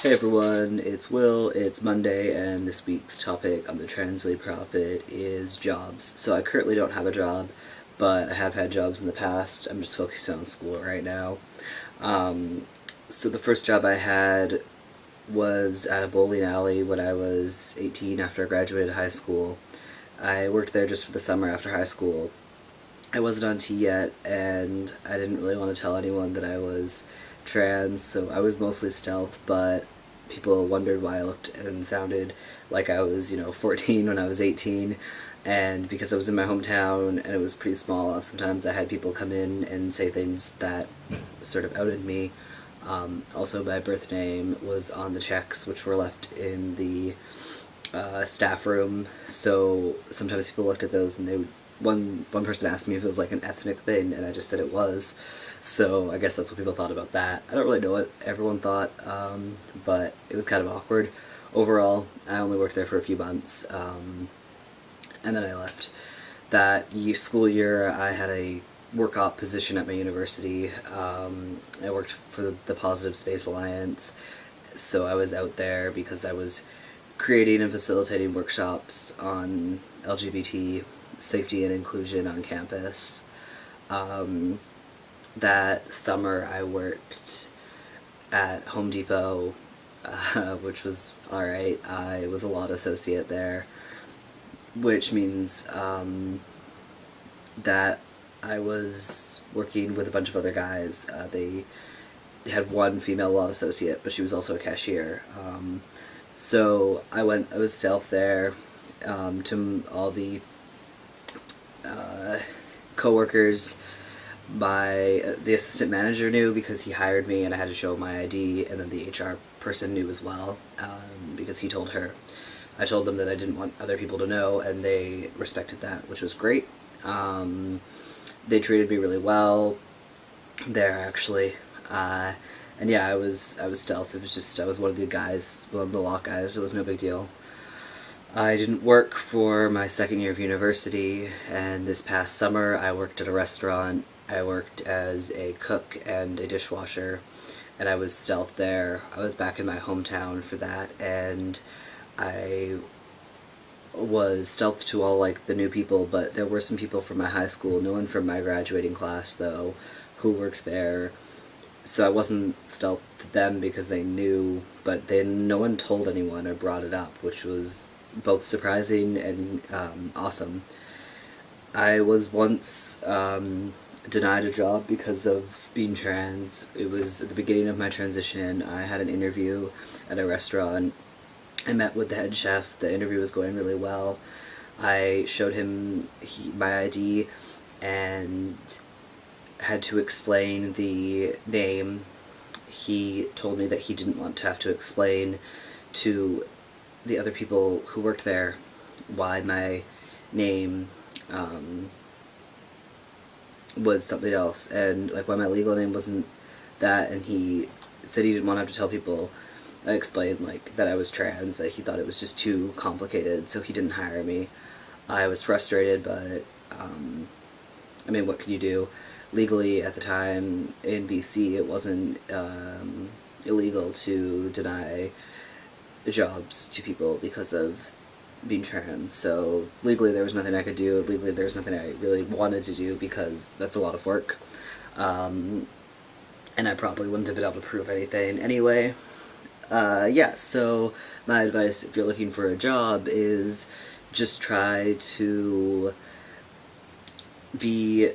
Hey everyone, it's Will, it's Monday, and this week's topic on the Translate Profit is jobs. So I currently don't have a job, but I have had jobs in the past. I'm just focusing on school right now. Um, so the first job I had was at a bowling alley when I was 18 after I graduated high school. I worked there just for the summer after high school. I wasn't on T yet, and I didn't really want to tell anyone that I was trans, so I was mostly stealth, but people wondered why I looked and sounded like I was, 14 when I was 18. And because I was in my hometown and it was pretty small, sometimes I had people come in and say things that sort of outed me. Also, my birth name was on the checks, which were left in the staff room. So sometimes people looked at those and they would, one person asked me if it was like an ethnic thing, and I just said it was. So I guess that's what people thought about that. I don't really know what everyone thought, but it was kind of awkward. Overall, I only worked there for a few months, and then I left. School year, I had a work op position at my university. I worked for the Positive Space Alliance, so I was out there because I was creating and facilitating workshops on LGBT safety and inclusion on campus. Um, that summer I worked at Home Depot, which was alright. I was a law associate there, which means that I was working with a bunch of other guys. They had one female law associate, but she was also a cashier. So I was stealth there. To all the coworkers, the assistant manager knew because he hired me and I had to show my ID, and then the HR person knew as well, because he told her. I told them that I didn't want other people to know, and they respected that, which was great. They treated me really well there, actually. And yeah, I was stealth. It was just I was one of the guys, one of the lock guys. It was no big deal. I didn't work for my second year of university, and this past summer I worked at a restaurant. I worked as a cook and a dishwasher, and I was stealth there. I was back in my hometown for that, and I was stealth to all like the new people, but there were some people from my high school, no one from my graduating class though, who worked there. So I wasn't stealth to them because they knew, but no one told anyone or brought it up, which was both surprising and awesome. I was once denied a job because of being trans. It was at the beginning of my transition. I had an interview at a restaurant. I met with the head chef. The interview was going really well. I showed him my ID and had to explain the name. He told me that he didn't want to have to explain to the other people who worked there why my name was something else, and like why my legal name wasn't that, and he said he didn't want to have to tell people. I explained like that I was trans, that he thought it was just too complicated, so he didn't hire me. I was frustrated, but I mean, what can you do? Legally, at the time in BC, it wasn't illegal to deny jobs to people because of being trans. So legally, there was nothing I could do. Legally, there was nothing I really wanted to do because that's a lot of work. And I probably wouldn't have been able to prove anything anyway. Yeah, so my advice if you're looking for a job is just try to be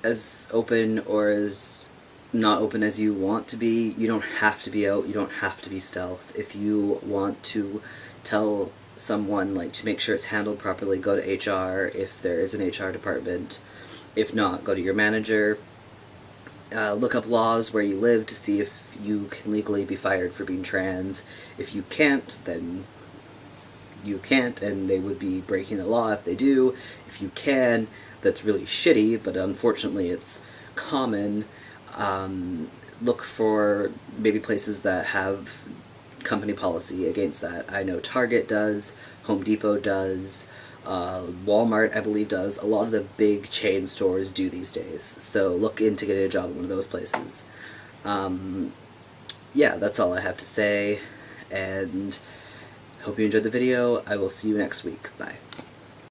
as open or as not open as you want to be. You don't have to be out, you don't have to be stealth. If you want to tell someone, like, to make sure it's handled properly, go to HR if there is an HR department. If not, go to your manager. Look up laws where you live to see if you can legally be fired for being trans. If you can't, then you can't, and they would be breaking the law if they do. If you can, that's really shitty, but unfortunately it's common. Look for maybe places that have company policy against that. I know Target does, Home Depot does, Walmart, I believe, does. A lot of the big chain stores do these days, so look into getting a job at one of those places. yeah, that's all I have to say, and hope you enjoyed the video. I will see you next week. Bye.